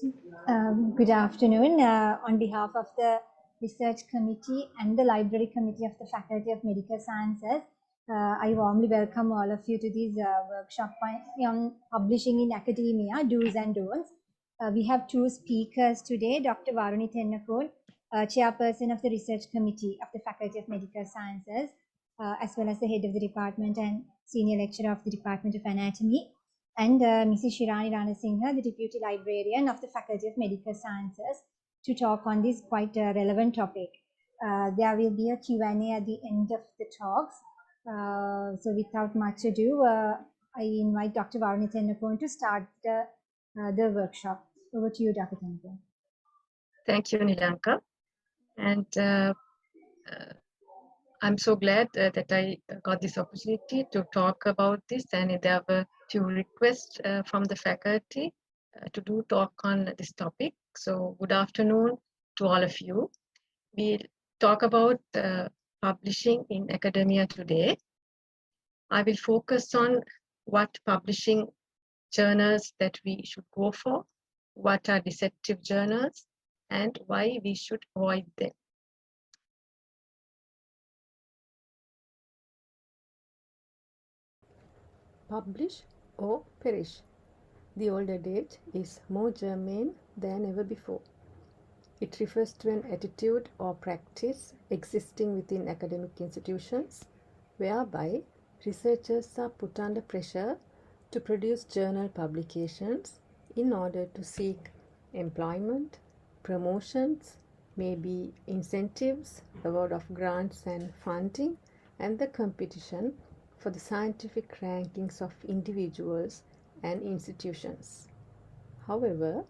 Good afternoon. On behalf of the Research Committee and the Library Committee of the Faculty of Medical Sciences, I warmly welcome all of you to this workshop on publishing in academia, do's and don'ts. We have two speakers today, Dr. Varuni Tennakol, Chairperson of the Research Committee of the Faculty of Medical Sciences, as well as the Head of the Department and Senior Lecturer of the Department of Anatomy, and Mrs. Shirani Ranasinghe, the Deputy Librarian of the Faculty of Medical Sciences, to talk on this quite relevant topic. There will be a Q&A at the end of the talks. So without much ado, I invite Dr. Varuni Tennakol to start the workshop. Over to you, Dr. Tennakol. Thank you, Nilanka. And I'm so glad that I got this opportunity to talk about this, and there were few requests from the faculty to do talk on this topic. So good afternoon to all of you. We'll talk about publishing in academia today. I will focus on what publishing journals that we should go for, what are deceptive journals, and why we should avoid them. Publish or perish. The old adage is more germane than ever before. It refers to an attitude or practice existing within academic institutions whereby researchers are put under pressure to produce journal publications in order to seek employment, promotions, maybe incentives, award of grants and funding, and the competition for the scientific rankings of individuals and institutions. However,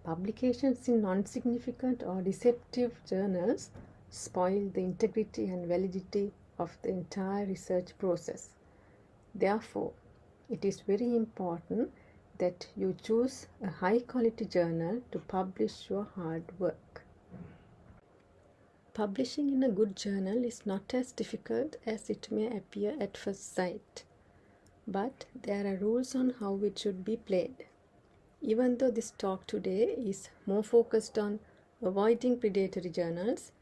publications in non-significant or deceptive journals spoil the integrity and validity of the entire research process. Therefore, it is very important that you choose a high-quality journal to publish your hard work. Publishing in a good journal is not as difficult as it may appear at first sight, but there are rules on how it should be played. Even though this talk today is more focused on avoiding predatory journals,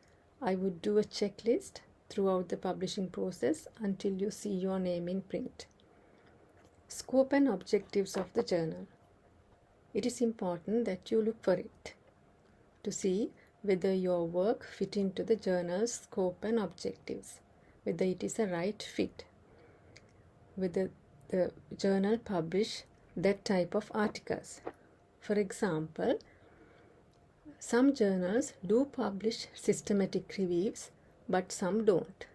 I would do a checklist throughout the publishing process until you see your name in print. Scope and objectives of the journal. It is important that you look for it to see whether your work fit into the journal's scope and objectives, whether it is a right fit, whether the journal publish that type of articles. For example, some journals do publish systematic reviews, but some don't.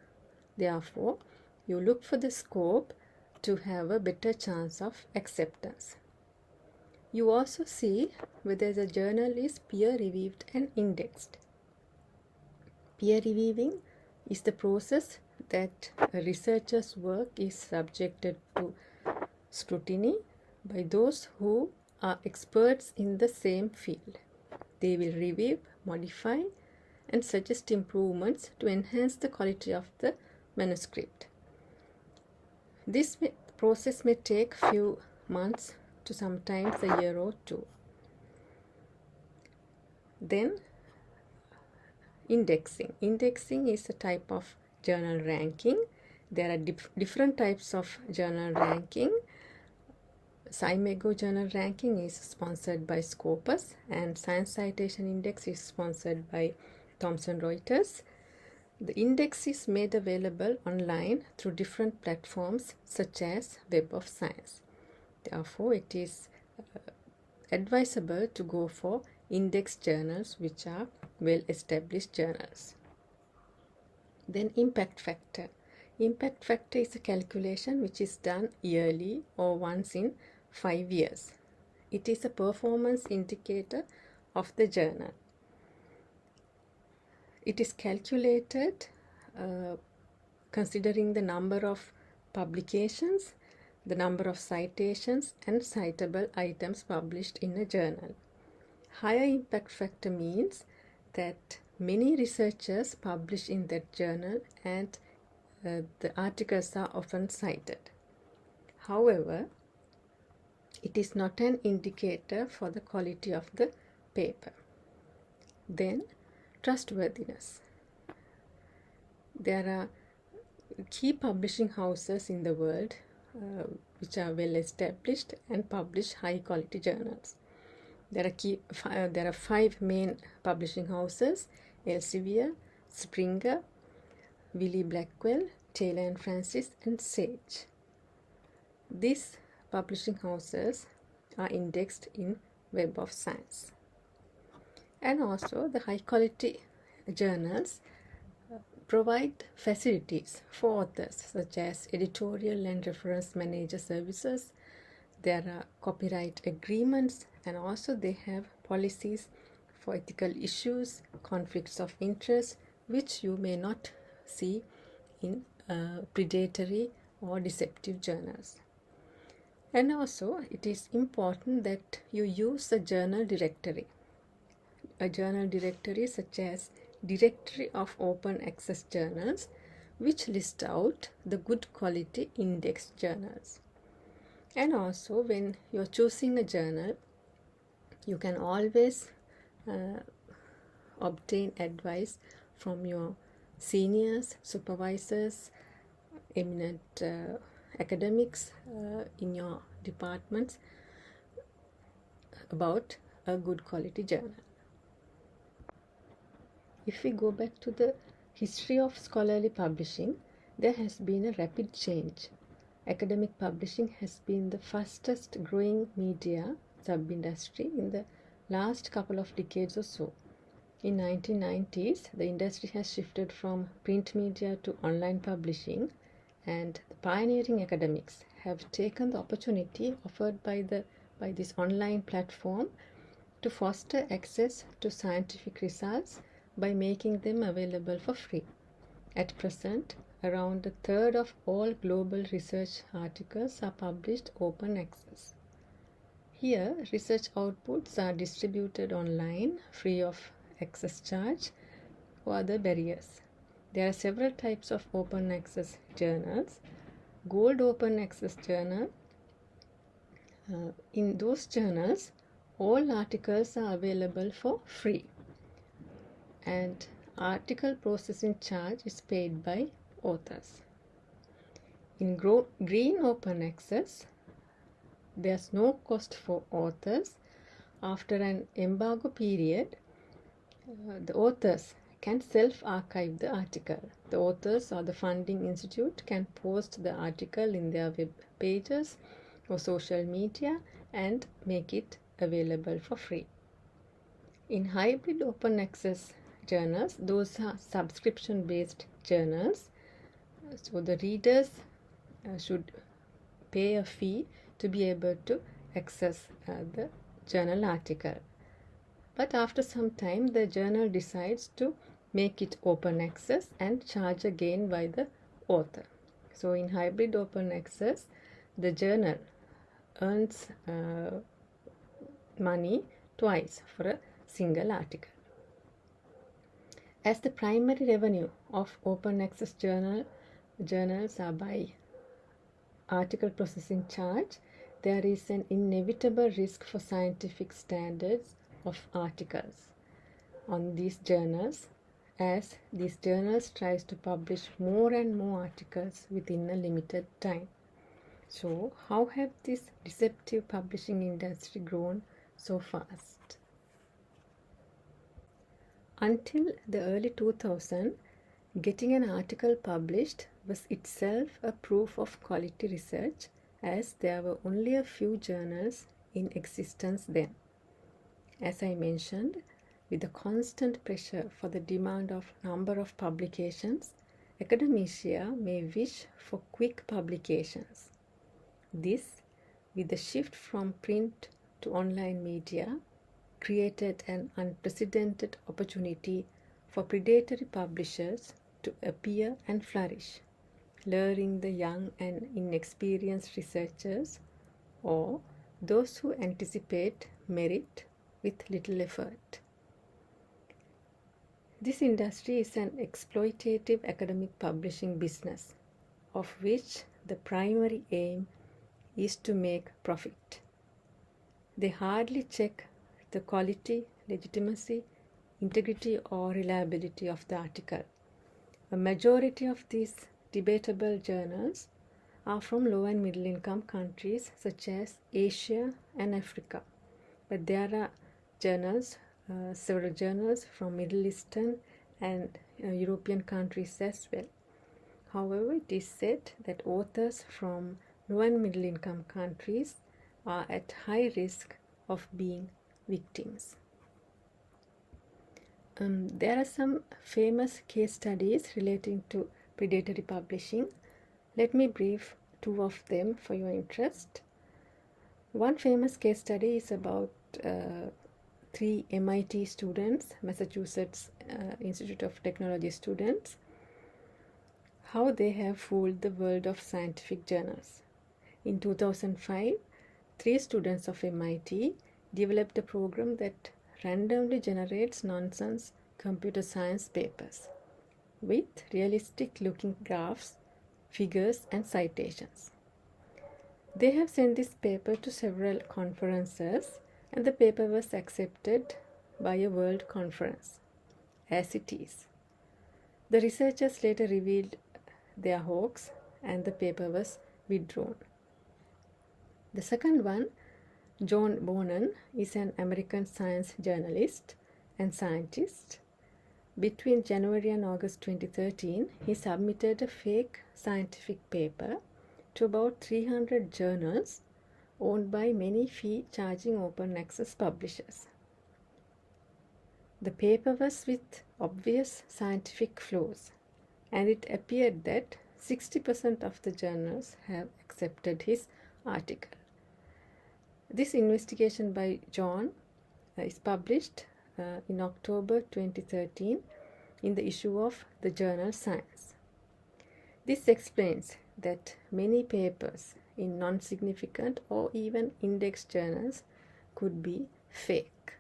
Therefore, you look for the scope to have a better chance of acceptance. You also see whether the journal is peer-reviewed and indexed. Peer reviewing is the process that a researcher's work is subjected to scrutiny by those who are experts in the same field. They will review, modify, and suggest improvements to enhance the quality of the manuscript. This process may take few months to sometimes a year or two. Then indexing. Indexing is a type of journal ranking. There are different types of journal ranking. SciMego journal ranking is sponsored by Scopus, and Science Citation Index is sponsored by Thomson Reuters. The index is made available online through different platforms such as Web of Science. Therefore, it is advisable to go for indexed journals which are well-established journals. Then impact factor. Impact factor is a calculation which is done yearly or once in 5 years. It is a performance indicator of the journal. It is calculated considering the number of publications, the number of citations, and citable items published in a journal. Higher impact factor means that many researchers publish in that journal and the articles are often cited. However, it is not an indicator for the quality of the paper. Then, trustworthiness. There are key publishing houses in the world which are well established and publish high quality journals. There are 5 main publishing houses: Elsevier, Springer, Wiley Blackwell, Taylor and Francis, and Sage. These publishing houses are indexed in Web of Science. And also the high quality journals provide facilities for authors such as editorial and reference manager services. There are copyright agreements, and also they have policies for ethical issues, conflicts of interest, which you may not see in predatory or deceptive journals. And also it is important that you use a journal directory. A journal directory such as Directory of Open Access Journals, which list out the good quality indexed journals. And also when you are choosing a journal, you can always obtain advice from your seniors, supervisors, eminent academics in your departments about a good quality journal. If we go back to the history of scholarly publishing, there has been a rapid change. Academic publishing has been the fastest growing media sub-industry in the last couple of decades or so. In 1990s, the industry has shifted from print media to online publishing, and the pioneering academics have taken the opportunity offered by this online platform to foster access to scientific results by making them available for free. At present, around a third of all global research articles are published open access. Here, research outputs are distributed online free of access charge or other barriers. There are several types of open access journals. Gold open access journal. In those journals, all articles are available for free, and article processing charge is paid by authors. In green open access, there's no cost for authors. After an embargo period, the authors can self-archive the article. The authors or the funding institute can post the article in their web pages or social media and make it available for free. In hybrid open access journals, those are subscription-based journals. So the readers should pay a fee to be able to access the journal article. But after some time, the journal decides to make it open access and charge again by the author. So in hybrid open access, the journal earns money twice for a single article. As the primary revenue of open access journals are by article processing charge, there is an inevitable risk for scientific standards of articles on these journals, as these journals tries to publish more and more articles within a limited time. So how have this deceptive publishing industry grown so fast? Until the early 2000s, getting an article published was itself a proof of quality research, as there were only a few journals in existence then. As I mentioned, with the constant pressure for the demand of number of publications, academia may wish for quick publications. This, with the shift from print to online media, created an unprecedented opportunity for predatory publishers to appear and flourish, luring the young and inexperienced researchers or those who anticipate merit with little effort. This industry is an exploitative academic publishing business, of which the primary aim is to make profit. They hardly check the quality, legitimacy, integrity, or reliability of the article. A majority of these debatable journals are from low and middle income countries such as Asia and Africa. But there are journals, several journals from Middle Eastern and European countries as well. However, it is said that authors from low and middle income countries are at high risk of being victims. There are some famous case studies relating to predatory publishing. Let me brief two of them for your interest. One famous case study is about three MIT students, Massachusetts Institute of Technology students, how they have fooled the world of scientific journals. In 2005, three students of MIT developed a program that randomly generates nonsense computer science papers with realistic looking graphs, figures, and citations. They have sent this paper to several conferences, and the paper was accepted by a world conference, as it is. The researchers later revealed their hoax, and the paper was withdrawn. The second one, John Bonan, is an American science journalist and scientist. Between January and August 2013, he submitted a fake scientific paper to about 300 journals owned by many fee-charging open access publishers. The paper was with obvious scientific flaws, and it appeared that 60% of the journals have accepted his article. This investigation by John is published in October 2013 in the issue of the journal Science. This explains that many papers in non-significant or even index journals could be fake.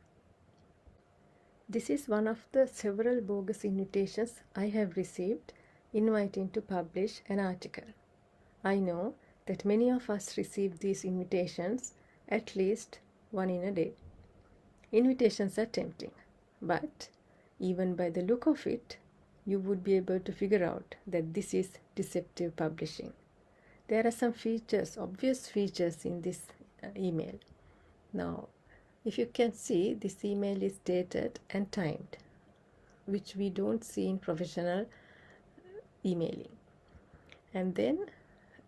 This is one of the several bogus invitations I have received inviting to publish an article. I know that many of us receive these invitations at least one in a day. Invitations are tempting, but even by the look of it, you would be able to figure out that this is deceptive publishing. There are some features, obvious features in this email. Now, if you can see, this email is dated and timed, which we don't see in professional emailing. And then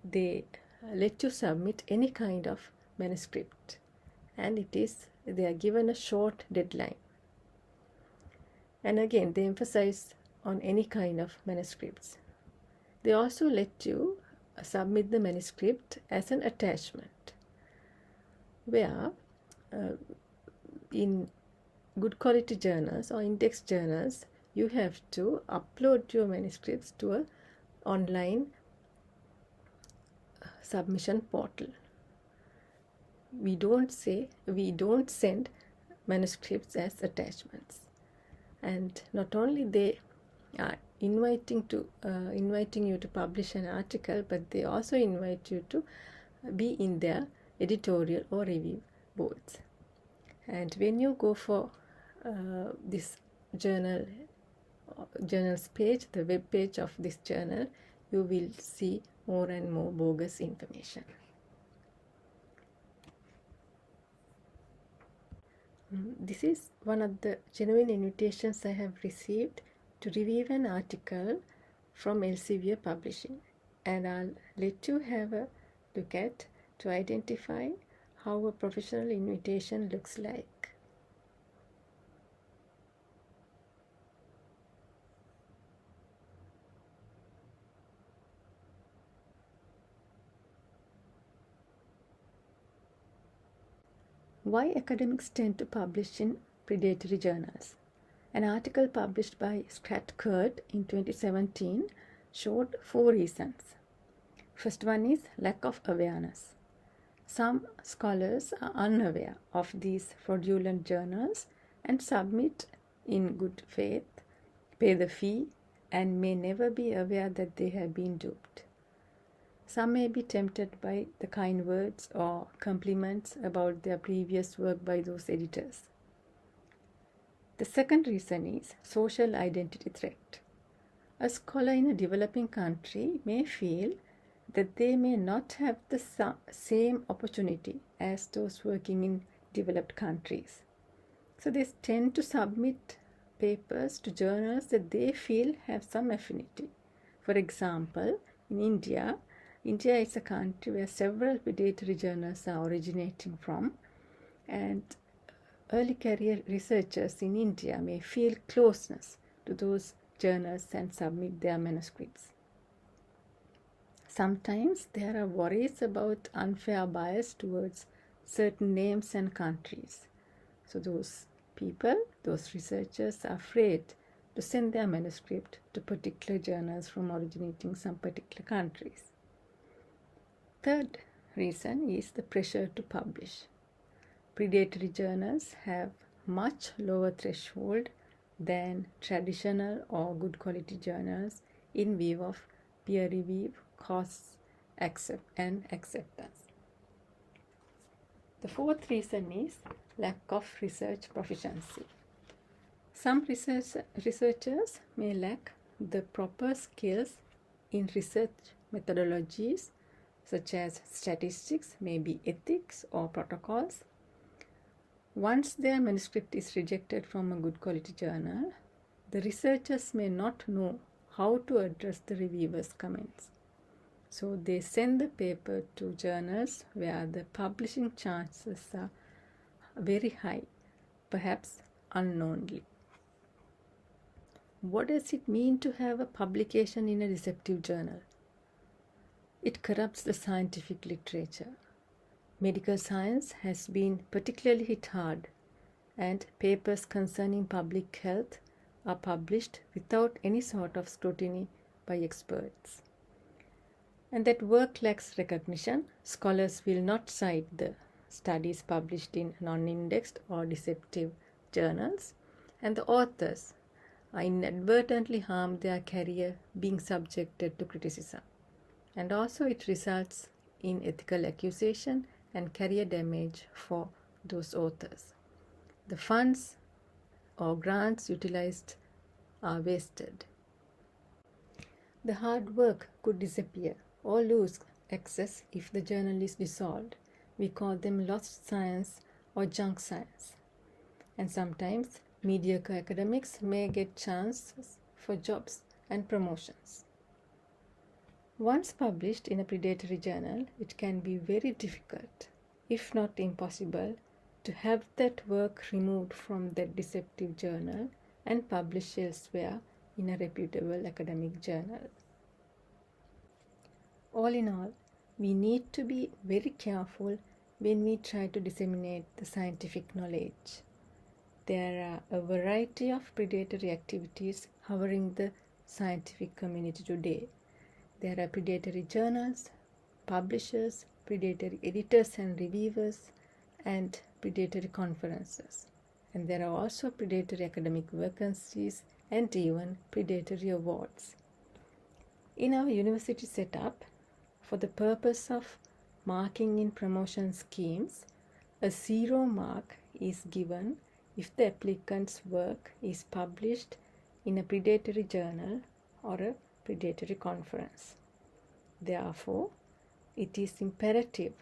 they let you submit any kind of manuscript, and they are given a short deadline. And again, they emphasize on any kind of manuscripts. They also let you submit the manuscript as an attachment, where in good quality journals or index journals, you have to upload your manuscripts to an online submission portal. We don't send manuscripts as attachments. And not only they are inviting you to publish an article, but they also invite you to be in their editorial or review boards. And when you go for this journal's page, the web page of this journal, you will see more and more bogus information. This is one of the genuine invitations I have received to review an article from Elsevier Publishing, and I'll let you have a look at to identify how a professional invitation looks like. Why academics tend to publish in predatory journals? An article published by Scott Kurt in 2017 showed 4 reasons. First one is lack of awareness. Some scholars are unaware of these fraudulent journals and submit in good faith, pay the fee, and may never be aware that they have been duped. Some may be tempted by the kind words or compliments about their previous work by those editors. The second reason is social identity threat. A scholar in a developing country may feel that they may not have the same opportunity as those working in developed countries. So they tend to submit papers to journals that they feel have some affinity. For example, in India is a country where several predatory journals are originating from, and early career researchers in India may feel closeness to those journals and submit their manuscripts. Sometimes there are worries about unfair bias towards certain names and countries. So those researchers are afraid to send their manuscript to particular journals from originating some particular countries. Third reason is the pressure to publish. Predatory journals have much lower threshold than traditional or good quality journals in view of peer review, costs, and acceptance. The fourth reason is lack of research proficiency. Some researchers may lack the proper skills in research methodologies such as statistics, maybe ethics or protocols. Once their manuscript is rejected from a good quality journal, the researchers may not know how to address the reviewers' comments. So they send the paper to journals where the publishing chances are very high, perhaps unknowingly. What does it mean to have a publication in a deceptive journal? It corrupts the scientific literature. Medical science has been particularly hit hard, and papers concerning public health are published without any sort of scrutiny by experts. And that work lacks recognition. Scholars will not cite the studies published in non-indexed or deceptive journals, and the authors inadvertently harm their career being subjected to criticism. And also it results in ethical accusation and career damage for those authors. The funds or grants utilized are wasted. The hard work could disappear or lose access if the journal is dissolved. We call them lost science or junk science. And sometimes mediocre academics may get chances for jobs and promotions. Once published in a predatory journal, it can be very difficult, if not impossible, to have that work removed from that deceptive journal and published elsewhere in a reputable academic journal. All in all, we need to be very careful when we try to disseminate the scientific knowledge. There are a variety of predatory activities hovering the scientific community today. There are predatory journals, publishers, predatory editors and reviewers, and predatory conferences. And there are also predatory academic vacancies and even predatory awards. In our university setup, for the purpose of marking in promotion schemes, a 0 mark is given if the applicant's work is published in a predatory journal or a predatory conference. Therefore, it is imperative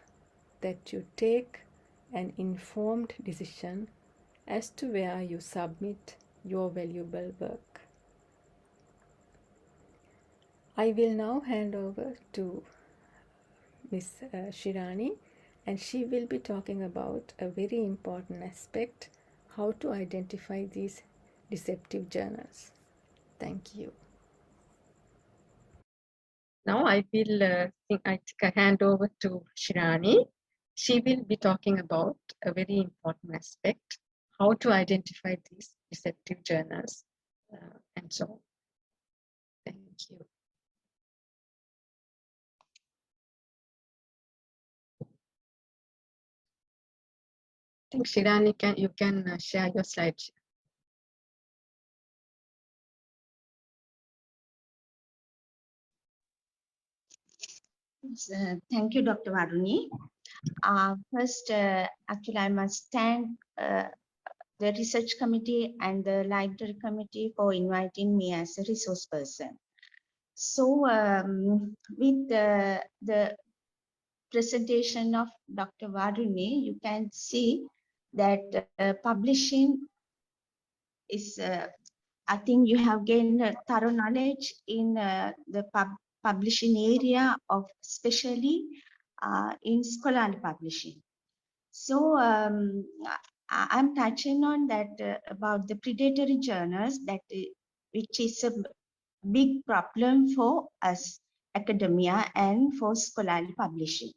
that you take an informed decision as to where you submit your valuable work. I will now hand over to Ms. Shirani, and she will be talking about a very important aspect, how to identify these deceptive journals. Thank you. Now I will hand over to Shirani. She will be talking about a very important aspect, how to identify these deceptive journals and so on. Thank you. I think Shirani, you can share your slides. Thank you, Dr. Varuni. First, actually, I must thank the research committee and the library committee for inviting me as a resource person. So, with the presentation of Dr. Varuni, you can see that publishing is, I think you have gained thorough knowledge in the publishing area of especially in scholarly publishing. So I'm touching on that about the predatory journals that which is a big problem for us academia and for scholarly publishing.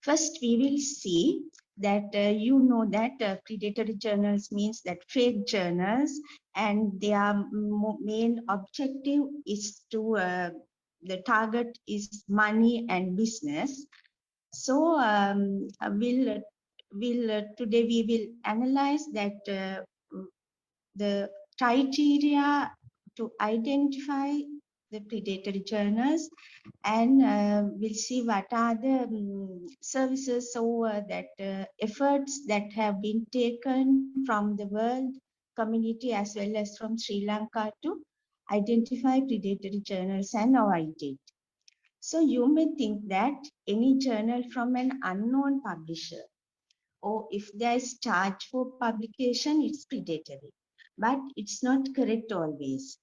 First, we will see that you know that predatory journals means that fake journals, and their main objective is to the target is money and business. So today we will analyze that the criteria to identify the predatory journals, and we'll see what are the services or that efforts that have been taken from the world community as well as from Sri Lanka to identify predatory journals and avoid it. So you may think that any journal from an unknown publisher, or if there is charge for publication, it's predatory. But it's not correct always.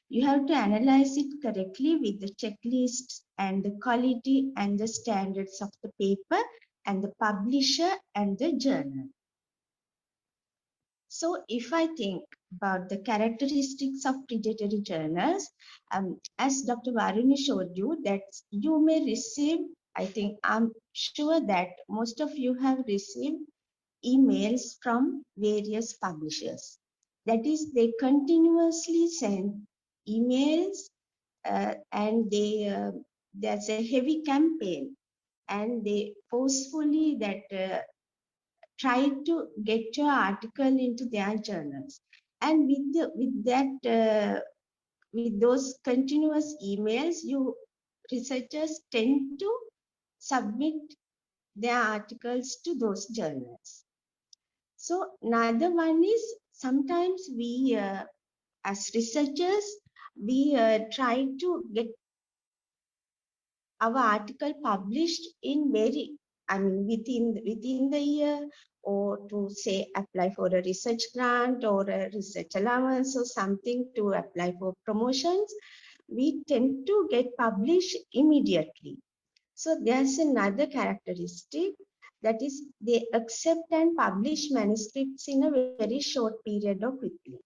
You have to analyze it correctly with the checklists and the quality and the standards of the paper and the publisher and the journal. So if I think about the characteristics of predatory journals, as Dr. Varuni showed you, that you may receive, I think I'm sure that most of you have received emails from various publishers. That is, they continuously send emails and there's a heavy campaign, and they forcefully that try to get your article into their journals. And with those continuous emails, you researchers tend to submit their articles to those journals. So another one is sometimes we, as researchers, we try to get our article published in within the year, or to say apply for a research grant or a research allowance or something to apply for promotions. We tend to get published immediately. So there's another characteristic, that is they accept and publish manuscripts in a very short period or quickly.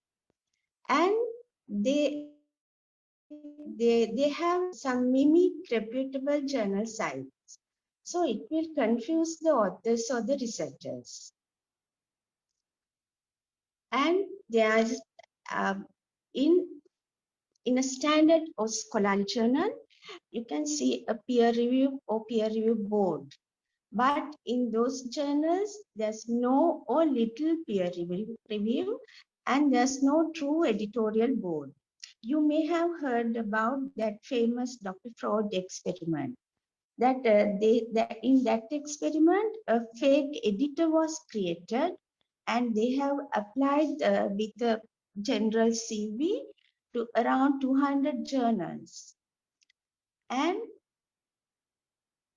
And they have some mimic reputable journal sites. So it will confuse the authors or the researchers. And there's in a standard or scholarly journal, you can see a peer review or peer review board. But in those journals, there's no or little peer review, and there's no true editorial board. You may have heard about that famous Dr. Freud experiment. That in that experiment, a fake editor was created, and they have applied with a general CV to around 200 journals. And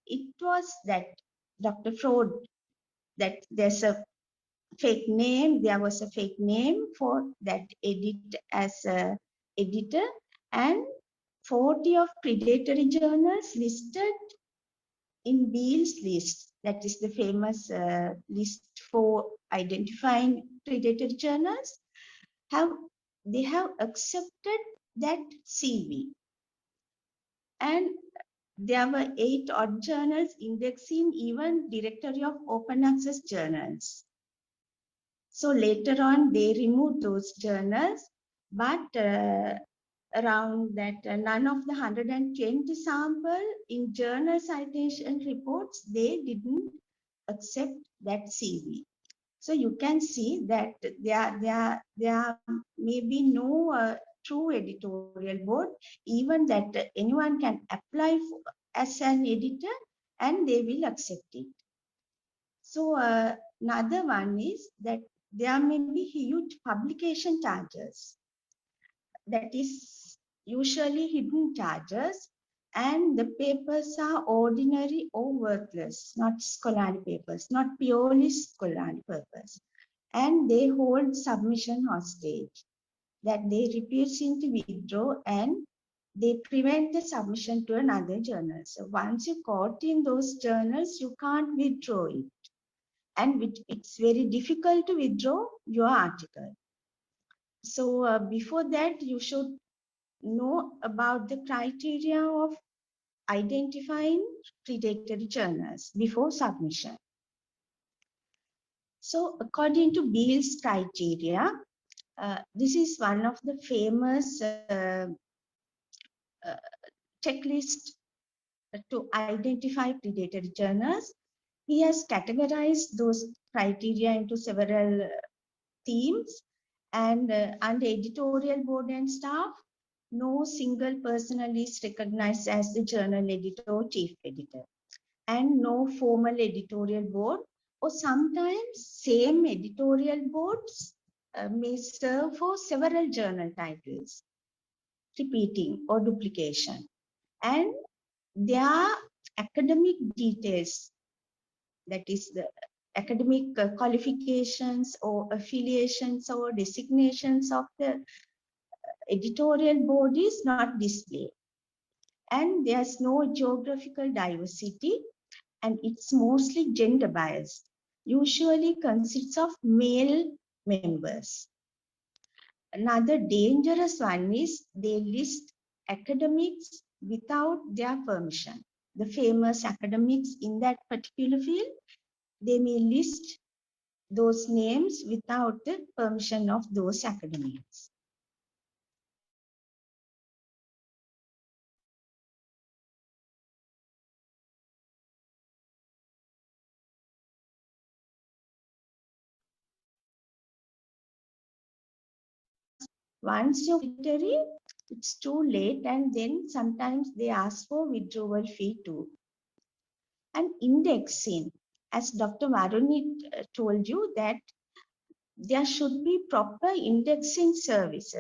it was that Dr. Freud, that there's a fake name, there was a fake name for that as a editor, and 40 of predatory journals listed in Beale's list. That is the famous list for identifying predatory journals. They have accepted that CV. And there were 8 odd journals indexing even directory of open access journals. So later on, they removed those journals, but around that none of the 120 sample in journal citation reports, they didn't accept that CV. So you can see that there may be no true editorial board, even that anyone can apply as an editor and they will accept it. So another one is that there may be huge publication charges. That is usually hidden charges, and the papers are ordinary or worthless, not scholarly papers, not purely scholarly papers. And they hold submission hostage, that they refuse to withdraw and they prevent the submission to another journal. So once you caught in those journals, you can't withdraw it. And it's very difficult to withdraw your article. So before that, you should know about the criteria of identifying predatory journals before submission. So according to Beale's criteria, this is one of the famous checklist to identify predatory journals. He has categorized those criteria into several themes, and under editorial board and staff, no single personnel is recognized as the journal editor or chief editor, and no formal editorial board, or sometimes same editorial boards may serve for several journal titles, repeating or duplication. And there are academic details, that is the academic qualifications or affiliations or designations of the editorial board is not displayed. And there's no geographical diversity, and it's mostly gender biased, usually consists of male members. Another dangerous one is they list academics without their permission. The famous academics in that particular field, they may list those names without the permission of those academics. Once you're predatory, it's too late, and then sometimes they ask for withdrawal fee too. And indexing, as Dr. Varuni told you, that there should be proper indexing service.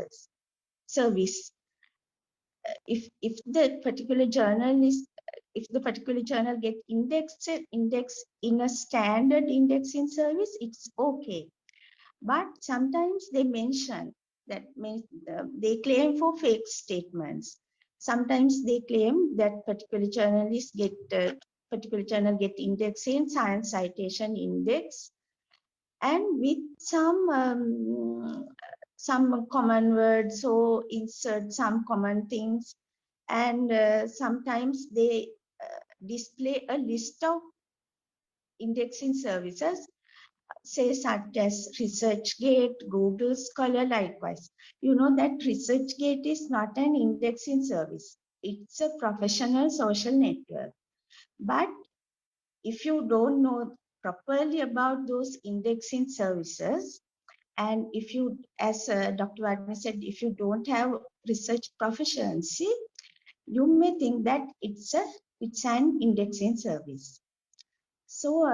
If the particular journal is, if the particular journal get indexed in a standard indexing service, it's okay. But sometimes they mention that they claim for fake statements. Sometimes they claim that particular journalists get indexed in Science Citation Index, and with some common words or insert some common things, and sometimes they display a list of indexing services, say such as ResearchGate, Google Scholar. Likewise, you know that ResearchGate is not an indexing service. It's a professional social network. But if you don't know properly about those indexing services, and if you, as Dr. Varuni said, if you don't have research proficiency, you may think that it's an indexing service. So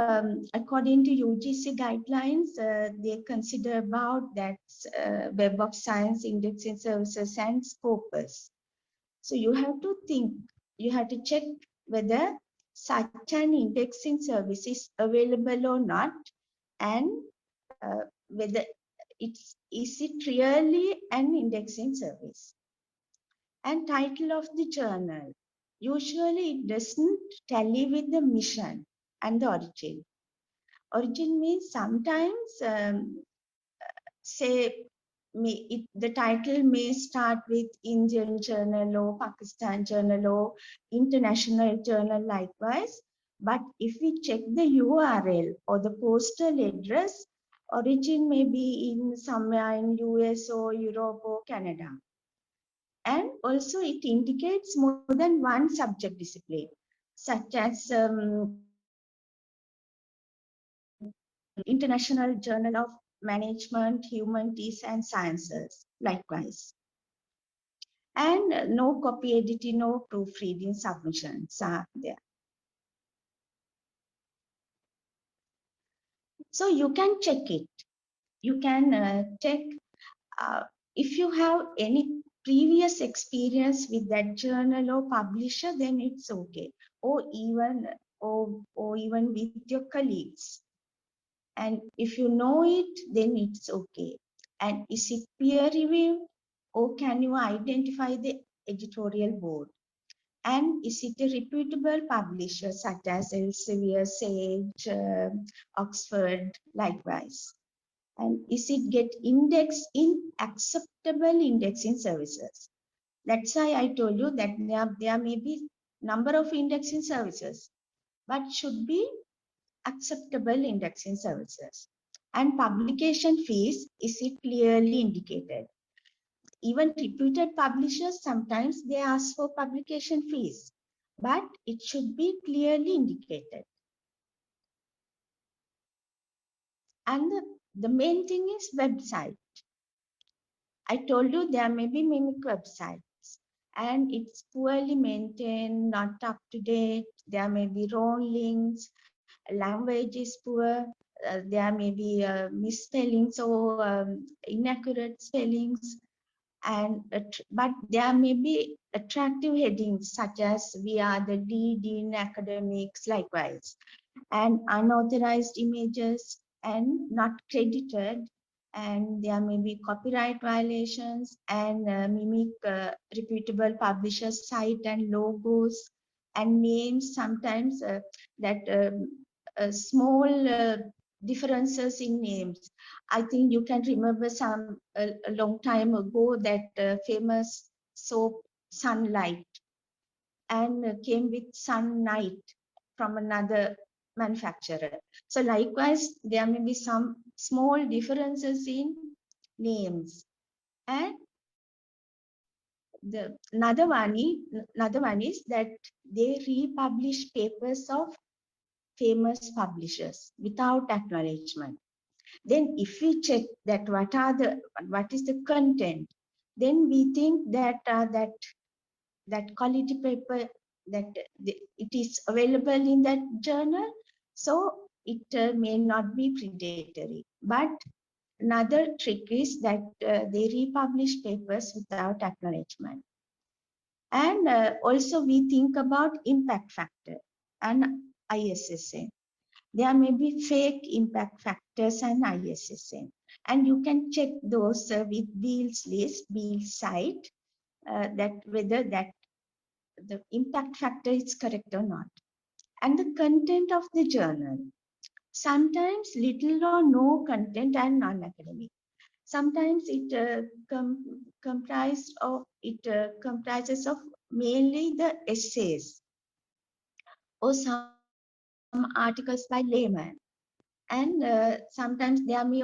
according to UGC guidelines, they consider about that Web of Science indexing services and Scopus. So you have to think, you have to check whether such an indexing service is available or not, and whether is it really an indexing service. And title of the journal, usually it doesn't tally with the mission and the origin. Origin means sometimes, say, the title may start with Indian journal or Pakistan journal or international journal likewise. But if we check the URL or the postal address, origin may be in somewhere in US or Europe or Canada. And also it indicates more than one subject discipline, such as International Journal of Management, Humanities and Sciences, likewise. And no copy editing, no proofreading submissions are there. So you can check it. You can check if you have any previous experience with that journal or publisher, then it's okay. Or even with your colleagues. And if you know it, then it's okay. And is it peer reviewed, or can you identify the editorial board? And is it a reputable publisher such as Elsevier, Sage, Oxford, likewise? And is it get indexed in acceptable indexing services? That's why I told you that there may be number of indexing services, but should be acceptable indexing services. And publication fees, is it clearly indicated? Even reputed publishers, sometimes they ask for publication fees, but it should be clearly indicated. And the main thing is website. I told you there may be many websites and it's poorly maintained, not up to date. There may be wrong links, language is poor, there may be misspellings or inaccurate spellings. And but there may be attractive headings such as we are the lead in academics, likewise, and unauthorized images and not credited, and there may be copyright violations and mimic reputable publishers site and logos and names, sometimes small differences in names. I think you can remember a long time ago that famous soap Sunlight and came with Sunnight from another manufacturer. So likewise, there may be some small differences in names. And another one is that they republish papers of famous publishers without acknowledgement. Then if we check that what is the content, then we think that that quality paper, that it is available in that journal, so it may not be predatory. But another trick is that they republish papers without acknowledgement. And also we think about impact factor and ISSN. There may be fake impact factors and ISSN. And you can check those with Beall's list, Beall's site, that whether that the impact factor is correct or not. And the content of the journal. Sometimes little or no content and non-academic. Sometimes it comprises of mainly the essays or some articles by layman. And sometimes there may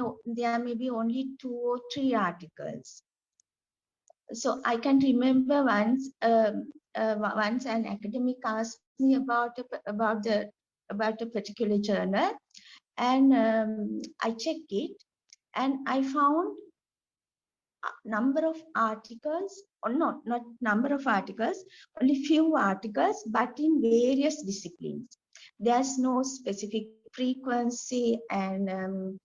be only 2 or 3 articles. So I can remember once an academic asked me about a particular journal, and I checked it, and I found number of articles, or not number of articles, only few articles, but in various disciplines. There's no specific frequency and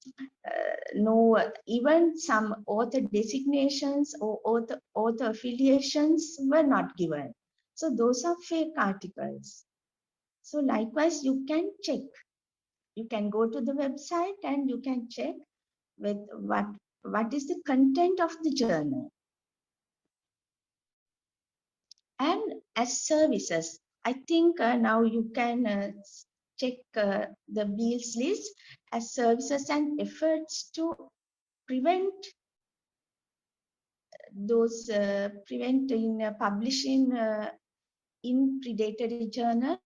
no, even some author designations or author affiliations were not given. So those are fake articles. So likewise, you can check. You can go to the website and you can check with what is the content of the journal. And as services, I think now you can check the Beall's list as services and efforts to prevent in publishing in predatory journal.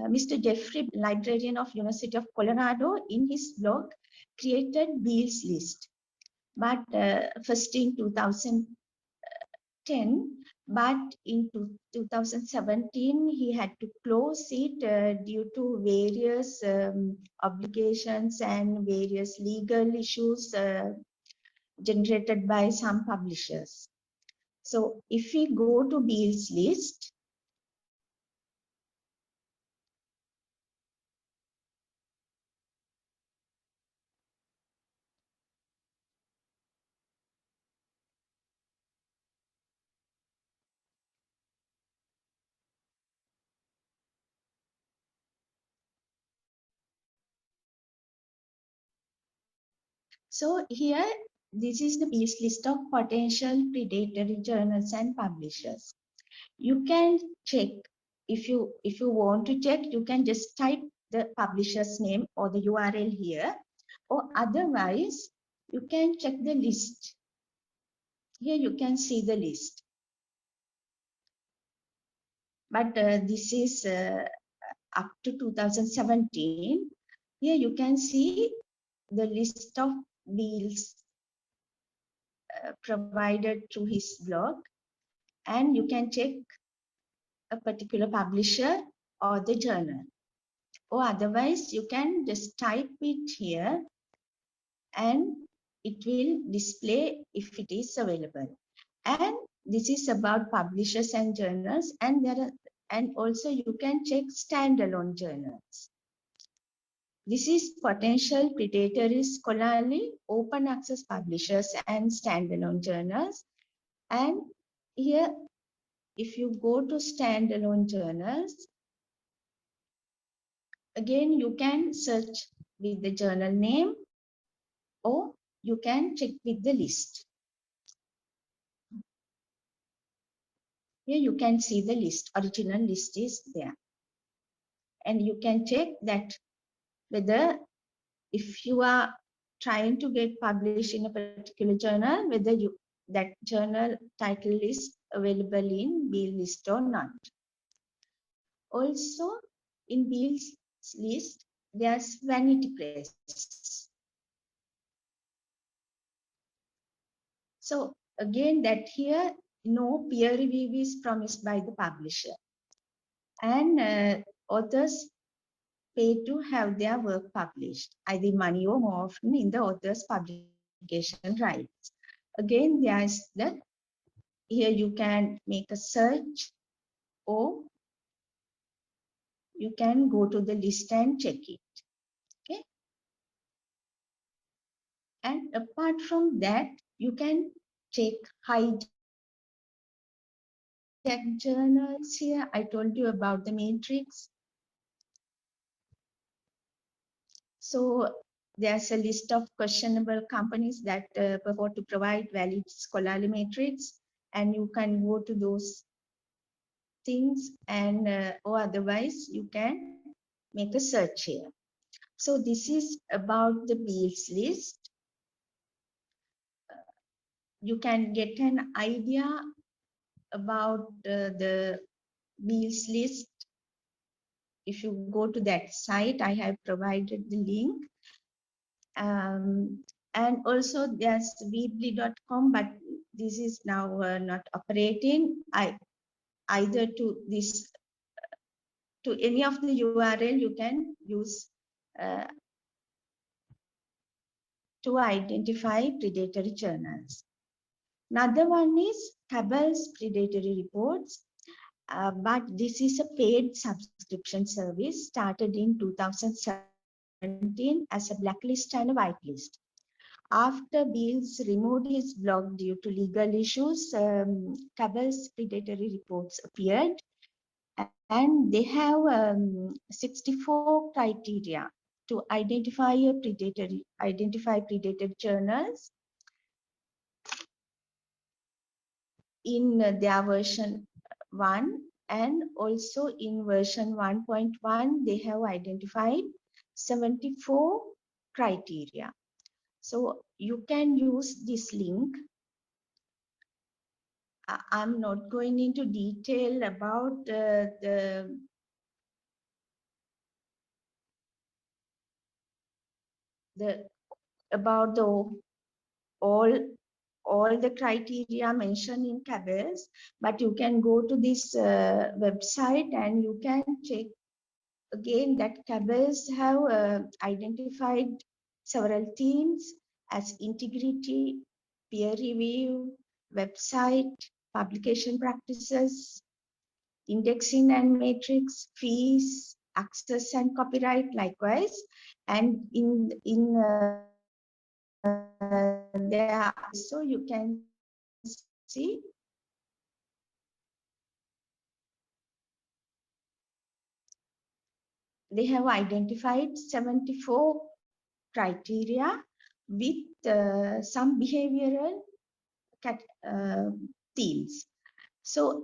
Mr. Jeffrey, librarian of University of Colorado, in his blog created Beall's list, but first in 2010, but in 2017 he had to close it due to various obligations and various legal issues generated by some publishers. So if we go to Beall's list, so here, this is the Beall's list of potential predatory journals and publishers. You can check, if you want to check, you can just type the publisher's name or the URL here, or otherwise you can check the list. Here you can see the list. But this is up to 2017. Here you can see the list of Beall's provided through his blog, and you can check a particular publisher or the journal, or otherwise you can just type it here and it will display if it is available. And this is about publishers and journals, and also you can check standalone journals. This is potential predatory scholarly open access publishers and standalone journals. And here, if you go to standalone journals, again, you can search with the journal name, or you can check with the list. Here you can see the list, original list is there. And you can check that whether, if you are trying to get published in a particular journal, whether that journal title is available in Beall list or not. Also, in Beall's list, there's vanity press. So again, that here, no peer review is promised by the publisher. And authors pay to have their work published, either money or more often in the author's publication rights. Again, there's the, here you can make a search, or you can go to the list and check it. Okay. And apart from that, you can check hijack journals here. I told you about the matrix. So there's a list of questionable companies that purport to provide valid scholarly matrix, and you can go to those things, and or otherwise you can make a search here. So this is about the Beall's list. You can get an idea about the Beall's list. If you go to that site, I have provided the link. And also there's weebly.com, but this is now not operating. Either to this, to any of the URL you can use to identify predatory journals. Another one is Cabell's predatory reports, but this is a paid subscription service started in 2017 as a blacklist and a whitelist. After Beall's removed his blog due to legal issues, Cabell's predatory reports appeared, and they have 64 criteria to identify predatory journals. In their version 1, and also in version 1.1, they have identified 74 criteria. So you can use this link. I'm not going into detail about about all the criteria mentioned in Cabell's, but you can go to this website and you can check again that Cabell's have identified several themes as integrity, peer review, website, publication practices, indexing and matrix, fees, access and copyright likewise. And there also you can see they have identified 74 criteria with some behavioral themes. So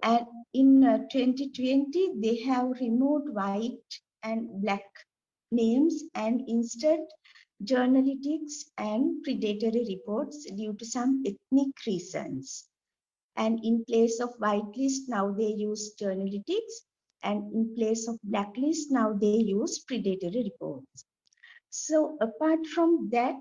in 2020, they have removed white and black names and instead journalistics and predatory reports due to some ethnic reasons. And in place of whitelist, now they use journalistics, and in place of blacklist, now they use predatory reports. So apart from that,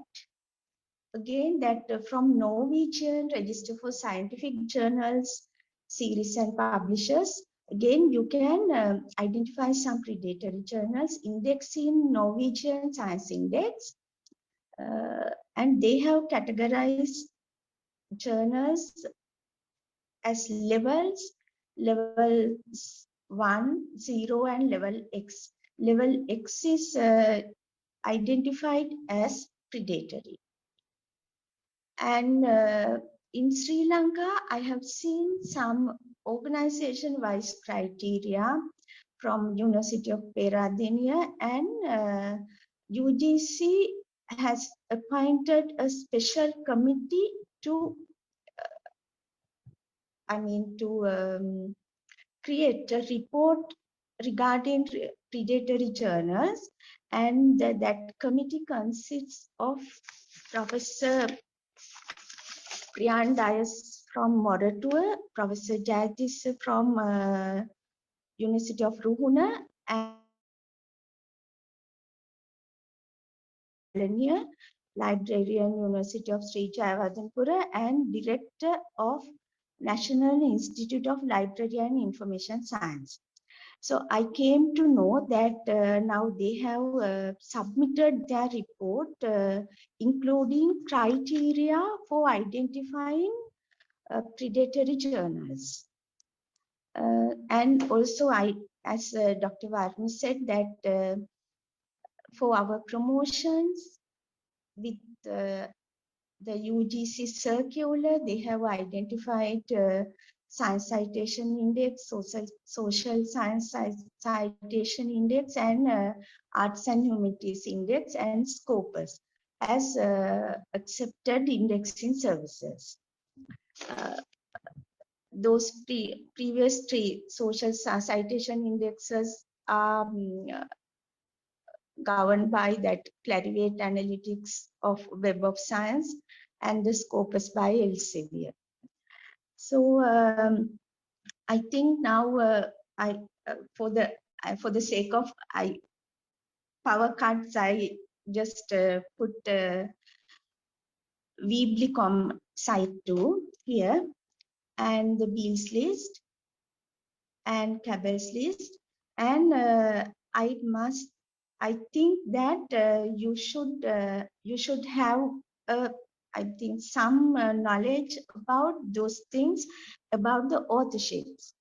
again, that from Norwegian Register for Scientific Journals, series and publishers, again, you can identify some predatory journals, index in Norwegian Science Index, and they have categorized journals as levels, level 1, 0, and level X. Level X is identified as predatory. And in Sri Lanka, I have seen some organization-wise criteria from University of Peradeniya, and UGC has appointed a special committee to, create a report regarding predatory journals, and that committee consists of Professor Priyan Dias from Moratua, Professor Jaytis from University of Ruhuna, and librarian University of Sri Jayawardenepura, and director of National Institute of Library and Information Science. So I came to know that now they have submitted their report, including criteria for identifying predatory journals. And also, as Dr. Varni said, that for our promotions with the UGC circular, they have identified Science Citation Index, Social Science Citation Index, and Arts and Humanities Index, and Scopus as accepted indexing services. Those previous three social citation indexes are governed by that Clarivate Analytics of Web of Science and the Scopus by Elsevier. So I think now for the sake of power cuts, I just put Weebly.com site 2 here, and the Beals list and Cabell's list, and I think that you should have I think some knowledge about those things, about the authorships,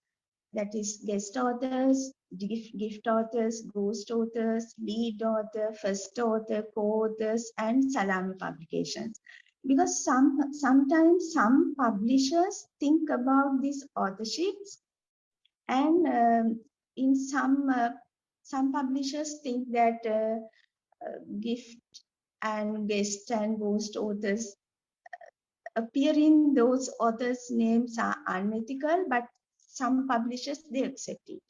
that is guest authors, gift authors, ghost authors, lead author, first author, co-authors, and salami publications. Because sometimes some publishers think about these authorships, and in some publishers think that gift and guest and ghost authors appearing those authors' names are unethical, but some publishers, they accept it.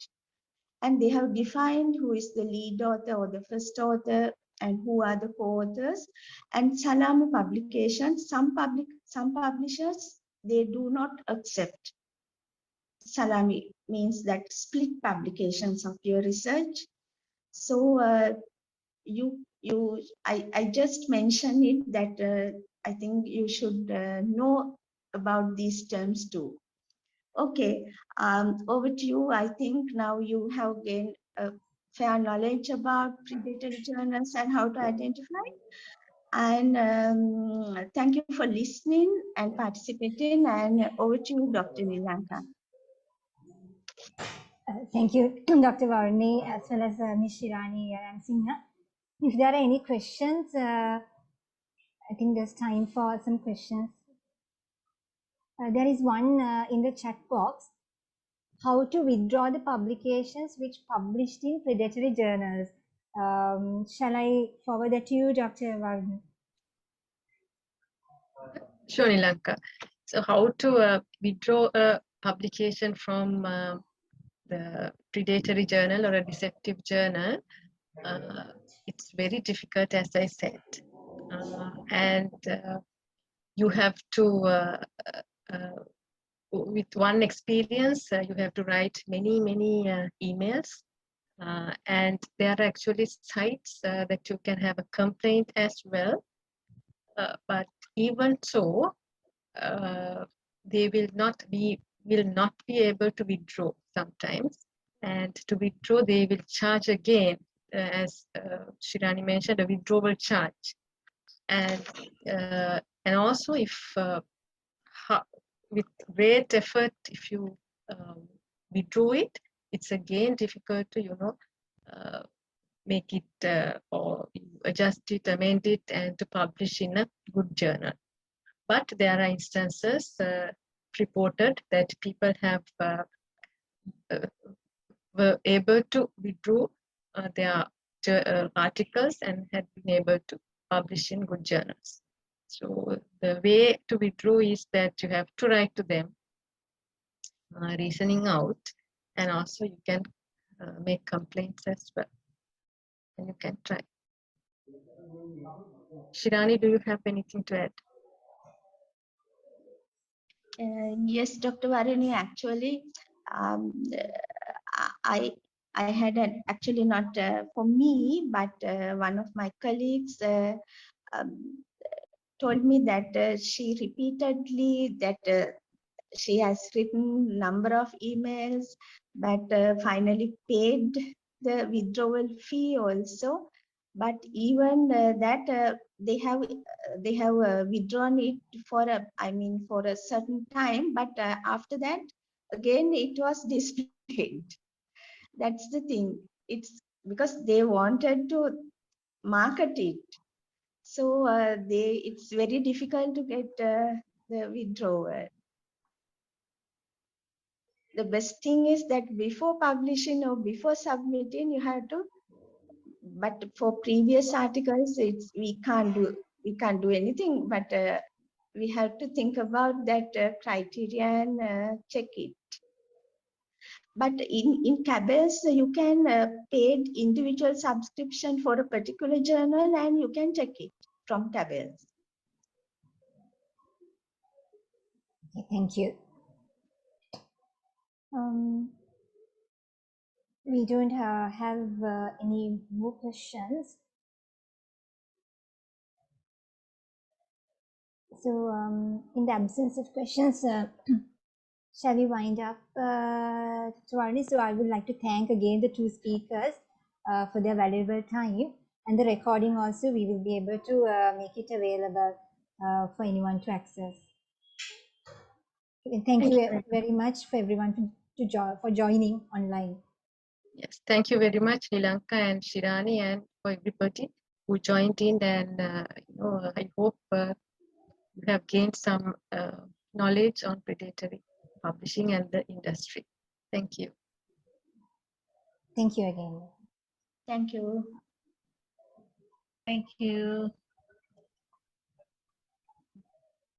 And they have defined who is the lead author or the first author and who are the co-authors. And salami publications, some publishers, they do not accept. Salami means that split publications of your research. So I just mentioned it that I think you should know about these terms too. Okay, over to you. I think now you have gained a fair knowledge about predatory journals and how to identify. And thank you for listening and participating. And over to you, Dr. Nilanka. Thank you, Dr. Varuni, as well as Ms. Shirani and Singha. If there are any questions, I think there's time for some questions. There is one in the chat box. How to withdraw the publications which published in predatory journals? Shall I forward that to you, Dr. Varuni? Sure, Nilanka. So how to withdraw a publication from the predatory journal or a deceptive journal? It's very difficult, as I said. And you have to, with one experience, you have to write many emails. And there are actually sites that you can have a complaint as well. But even so, they will not be able to withdraw sometimes. And to withdraw, they will charge again, as Shirani mentioned, a withdrawal charge. And also, if with great effort, if you withdraw it, it's again difficult to make it or adjust it, amend it, and to publish in a good journal. But there are instances reported that people have were able to withdraw their articles and had been able to publish in good journals. So the way to withdraw is that you have to write to them, reasoning out, and also you can make complaints as well. And you can try. Shirani, do you have anything to add? Yes, Dr. Varuni, actually, I had actually not for me, but one of my colleagues um, told me that she repeatedly that she has written number of emails, but finally paid the withdrawal fee also. But even that they have withdrawn it for a certain time, but after that again it was displayed. That's the thing. It's because they wanted to market it, so it's very difficult to get the withdrawal. The best thing is that before publishing or before submitting, you have to. But for previous articles, we can't do anything. But we have to think about that criteria and check it. But in Cabells, you can paid individual subscription for a particular journal, and you can check it from Cabells. Okay, thank you. We don't have any more questions. So, in the absence of questions, shall we wind up, Twarni? So I would like to thank again the two speakers for their valuable time, and the recording also we will be able to make it available for anyone to access. And thank you very much for everyone for joining online. Yes, thank you very much, Nilanka and Shirani, and for everybody who joined in. And I hope you have gained some knowledge on predatory publishing and the industry. Thank you. Thank you again. Thank you. Thank you.